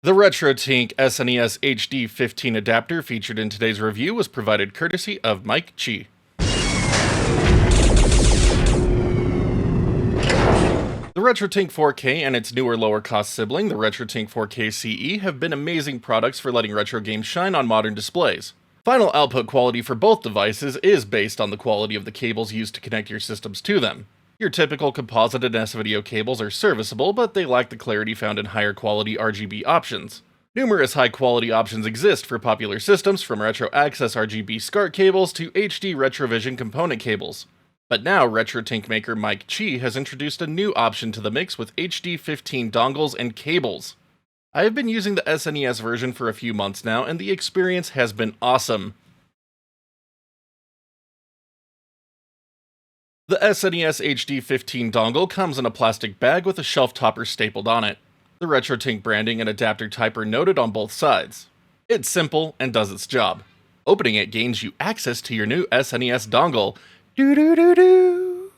The RetroTink SNES HD15 adapter featured in today's review was provided courtesy of Mike Chi. The RetroTink 4K and its newer lower-cost sibling, the RetroTink 4K CE, have been amazing products for letting retro games shine on modern displays. Final output quality for both devices is based on the quality of the cables used to connect your systems to them. Your typical composite and S-video cables are serviceable, but they lack the clarity found in higher quality RGB options. Numerous high-quality options exist for popular systems, from Retro Access RGB SCART cables to HD RetroVision component cables. But now, RetroTink maker Mike Chi has introduced a new option to the mix with HD15 dongles and cables. I have been using the SNES version for a few months now, and the experience has been awesome. The SNES HD15 dongle comes in a plastic bag with a shelf topper stapled on it. The RetroTink branding and adapter type are noted on both sides. It's simple and does its job. Opening it gains you access to your new SNES dongle. Doo-doo-doo-doo!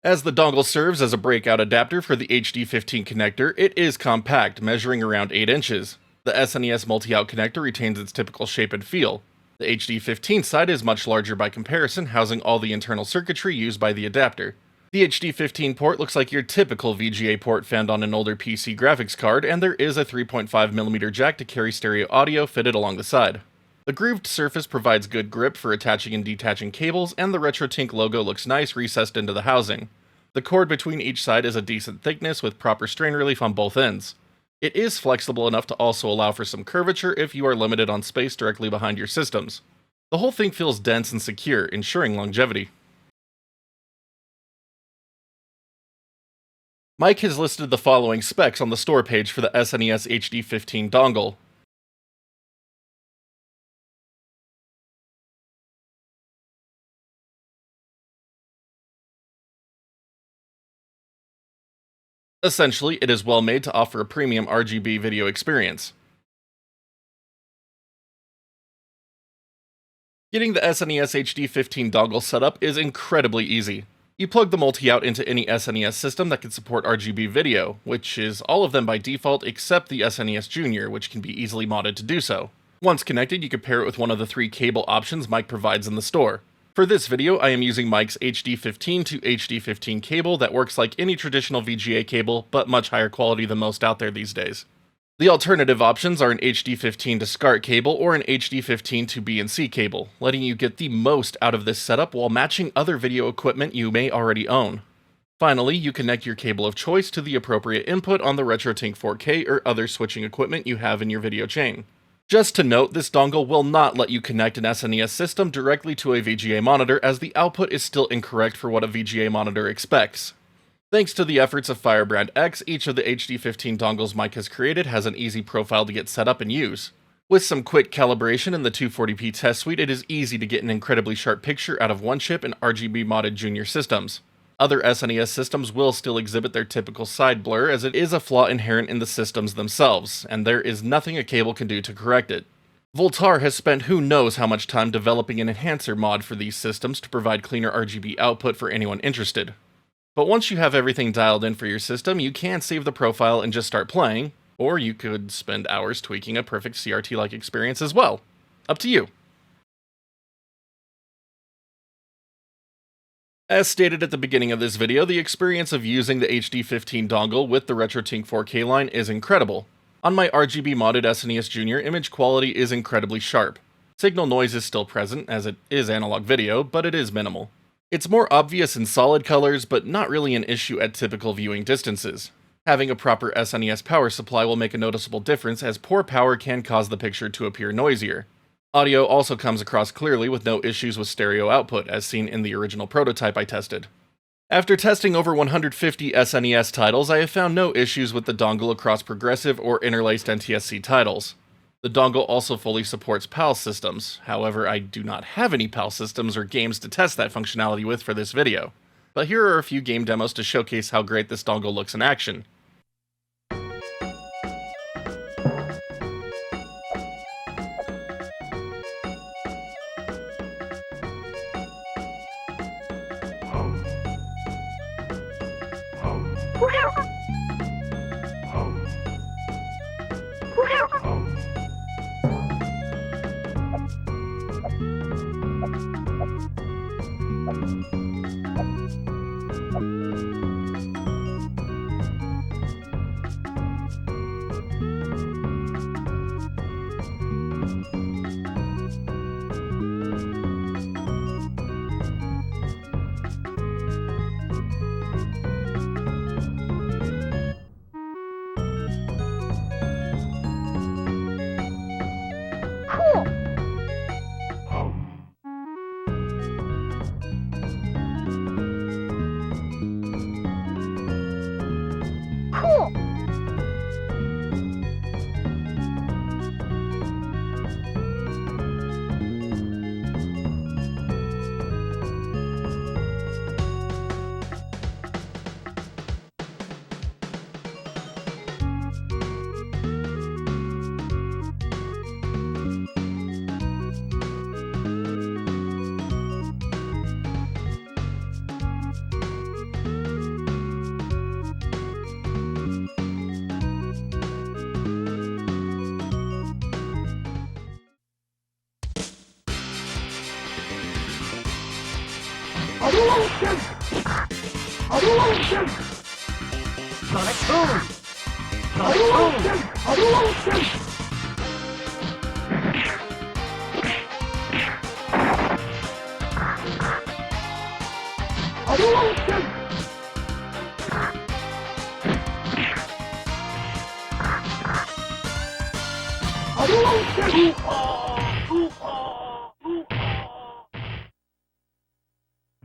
As the dongle serves as a breakout adapter for the HD15 connector, it is compact, measuring around 8 inches. The SNES multi-out connector retains its typical shape and feel. The HD15 side is much larger by comparison, housing all the internal circuitry used by the adapter. The HD15 port looks like your typical VGA port found on an older PC graphics card, and there is a 3.5mm jack to carry stereo audio fitted along the side. The grooved surface provides good grip for attaching and detaching cables, and the RetroTink logo looks nice recessed into the housing. The cord between each side is a decent thickness with proper strain relief on both ends. It is flexible enough to also allow for some curvature if you are limited on space directly behind your systems. The whole thing feels dense and secure, ensuring longevity. Mike has listed the following specs on the store page for the SNES HD15 dongle. Essentially, it is well made to offer a premium RGB video experience. Getting the SNES HD15 dongle set up is incredibly easy. You plug the multi-out into any SNES system that can support RGB video, which is all of them by default except the SNES Junior, which can be easily modded to do so. Once connected, you can pair it with one of the 3 cable options Mike provides in the store. For this video, I am using Mike's HD15 to HD15 cable that works like any traditional VGA cable, but much higher quality than most out there these days. The alternative options are an HD15 to SCART cable or an HD15 to B&C cable, letting you get the most out of this setup while matching other video equipment you may already own. Finally, you connect your cable of choice to the appropriate input on the RetroTink 4K or other switching equipment you have in your video chain. Just to note, this dongle will not let you connect an SNES system directly to a VGA monitor, as the output is still incorrect for what a VGA monitor expects. Thanks to the efforts of FirebrandX, each of the HD15 dongles Mike has created has an easy profile to get set up and use. With some quick calibration in the 240p test suite, it is easy to get an incredibly sharp picture out of one-chip and RGB modded junior systems. Other SNES systems will still exhibit their typical side blur, as it is a flaw inherent in the systems themselves, and there is nothing a cable can do to correct it. Voultar has spent who knows how much time developing an enhancer mod for these systems to provide cleaner RGB output for anyone interested. But once you have everything dialed in for your system, you can save the profile and just start playing, or you could spend hours tweaking a perfect CRT-like experience as well. Up to you. As stated at the beginning of this video, the experience of using the HD15 dongle with the RetroTink 4K line is incredible. On my RGB modded SNES Junior, image quality is incredibly sharp. Signal noise is still present, as it is analog video, but it is minimal. It's more obvious in solid colors, but not really an issue at typical viewing distances. Having a proper SNES power supply will make a noticeable difference, as poor power can cause the picture to appear noisier. Audio also comes across clearly with no issues with stereo output, as seen in the original prototype I tested. After testing over 150 SNES titles, I have found no issues with the dongle across progressive or interlaced NTSC titles. The dongle also fully supports PAL systems, however I do not have any PAL systems or games to test that functionality with for this video. But here are a few game demos to showcase how great this dongle looks in action.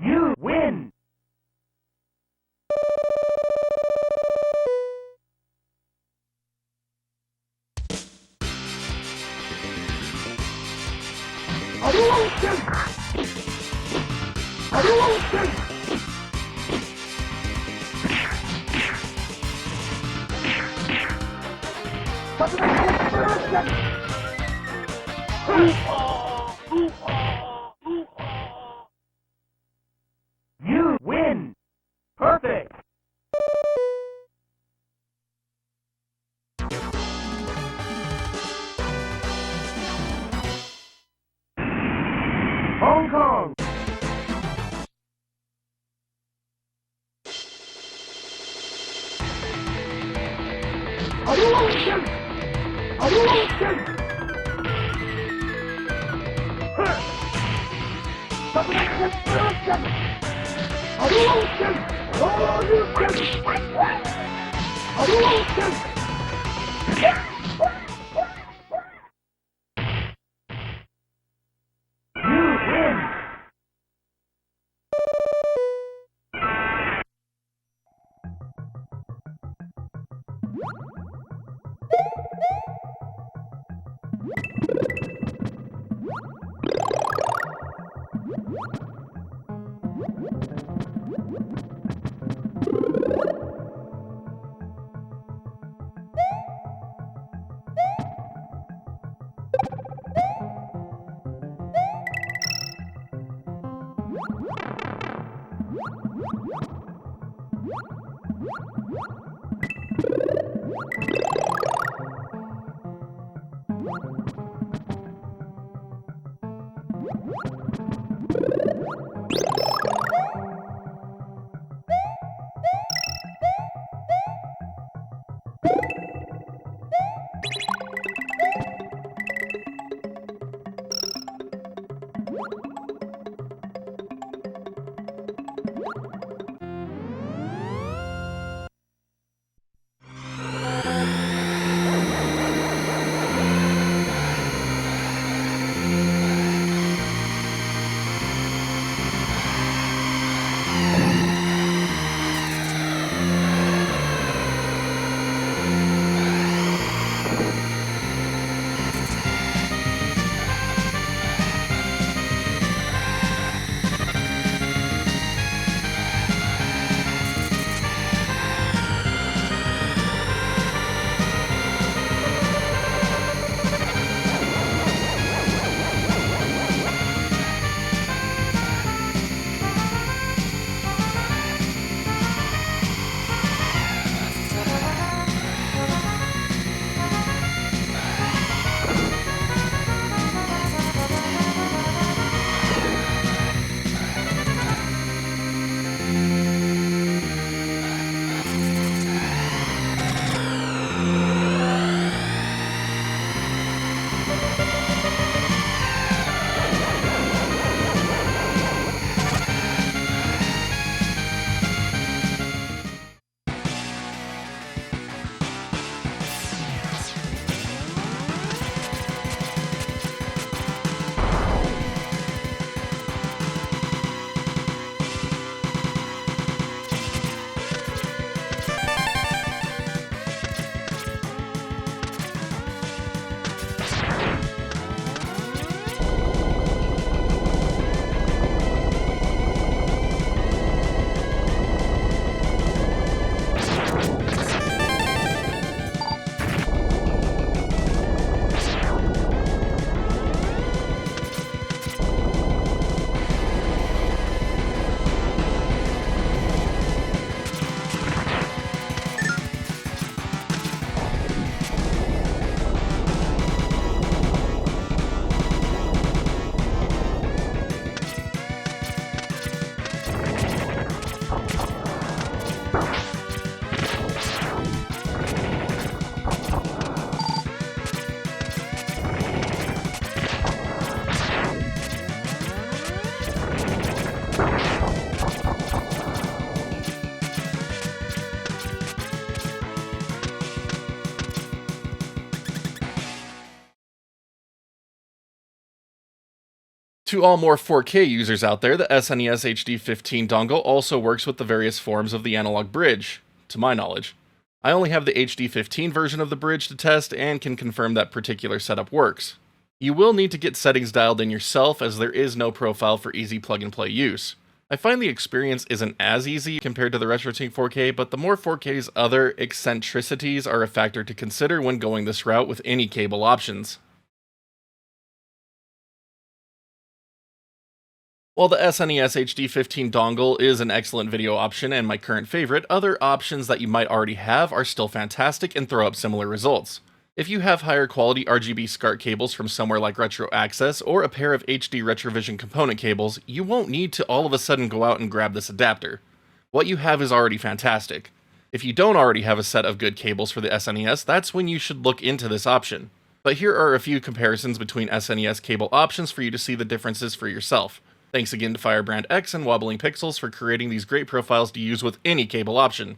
You win! You win! Perfect! Hong Kong! You win! To all more 4K users out there, the SNES HD15 dongle also works with the various forms of the analog bridge, to my knowledge. I only have the HD15 version of the bridge to test and can confirm that particular setup works. You will need to get settings dialed in yourself, as there is no profile for easy plug-and-play use. I find the experience isn't as easy compared to the RetroTink 4K, but the more 4K's other eccentricities are a factor to consider when going this route with any cable options. While the SNES HD15 dongle is an excellent video option and my current favorite, other options that you might already have are still fantastic and throw up similar results. If you have higher quality RGB SCART cables from somewhere like RetroAccess or a pair of HD Retrovision component cables, you won't need to all of a sudden go out and grab this adapter. What you have is already fantastic. If you don't already have a set of good cables for the SNES, that's when you should look into this option. But here are a few comparisons between SNES cable options for you to see the differences for yourself. Thanks again to FirebrandX and Wobbling Pixels for creating these great profiles to use with any cable option.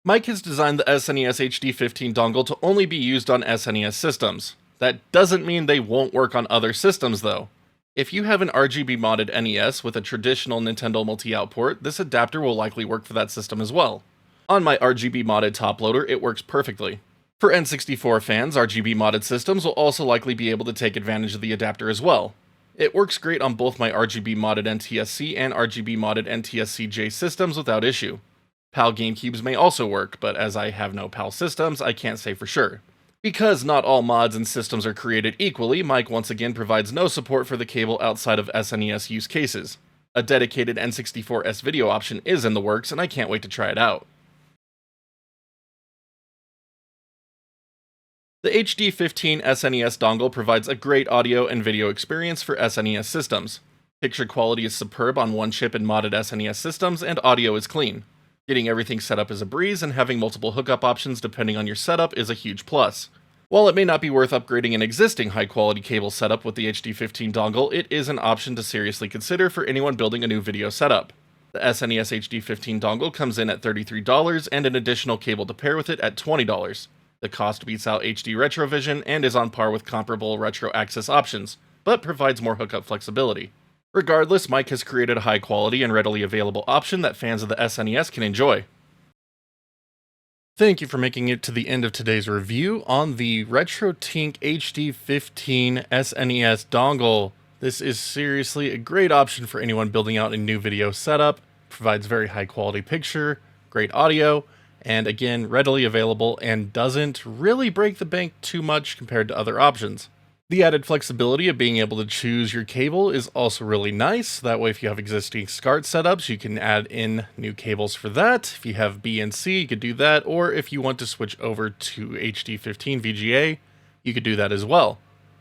Mike has designed the SNES HD15 dongle to only be used on SNES systems. That doesn't mean they won't work on other systems though. If you have an RGB modded NES with a traditional Nintendo multi-out port, this adapter will likely work for that system as well. On my RGB modded top loader, it works perfectly. For N64 fans, RGB modded systems will also likely be able to take advantage of the adapter as well. It works great on both my RGB modded NTSC and RGB modded NTSC-J systems without issue. PAL GameCubes may also work, but as I have no PAL systems, I can't say for sure. Because not all mods and systems are created equally, Mike once again provides no support for the cable outside of SNES use cases. A dedicated N64 S-Video option is in the works, and I can't wait to try it out. The HD15 SNES dongle provides a great audio and video experience for SNES systems. Picture quality is superb on one-chip and modded SNES systems, and audio is clean. Getting everything set up is a breeze, and having multiple hookup options depending on your setup is a huge plus. While it may not be worth upgrading an existing high-quality cable setup with the HD15 dongle, it is an option to seriously consider for anyone building a new video setup. The SNES HD15 dongle comes in at $33 and an additional cable to pair with it at $20. The cost beats out HD Retrovision and is on par with comparable RetroAccess options, but provides more hookup flexibility. Regardless, Mike has created a high-quality and readily available option that fans of the SNES can enjoy. Thank you for making it to the end of today's review on the RetroTink HD15 SNES dongle. This is seriously a great option for anyone building out a new video setup, provides very high-quality picture, great audio, and again, readily available and doesn't really break the bank too much compared to other options. The added flexibility of being able to choose your cable is also really nice. That way, if you have existing SCART setups, you can add in new cables for that. If you have B and C, you could do that. Or if you want to switch over to HD15 VGA, you could do that as well.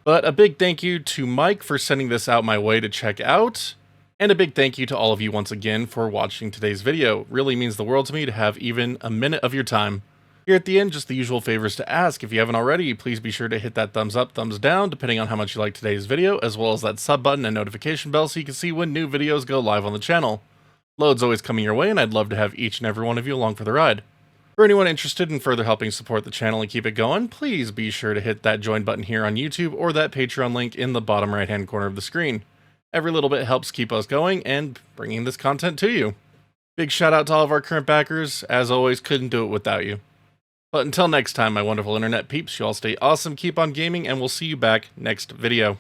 But a big thank you to Mike for sending this out my way to check out. And a big thank you to all of you once again for watching today's video. Really means the world to me to have even a minute of your time. Here at the end, just the usual favors to ask. If you haven't already, please be sure to hit that thumbs up, thumbs down, depending on how much you like today's video, as well as that sub button and notification bell so you can see when new videos go live on the channel. Loads always coming your way, and I'd love to have each and every one of you along for the ride. For anyone interested in further helping support the channel and keep it going, please be sure to hit that join button here on YouTube or that Patreon link in the bottom right hand corner of the screen. Every little bit helps keep us going and bringing this content to you. Big shout out to all of our current backers. As always, couldn't do it without you. But until next time, my wonderful internet peeps, you all stay awesome, keep on gaming, and we'll see you back next video.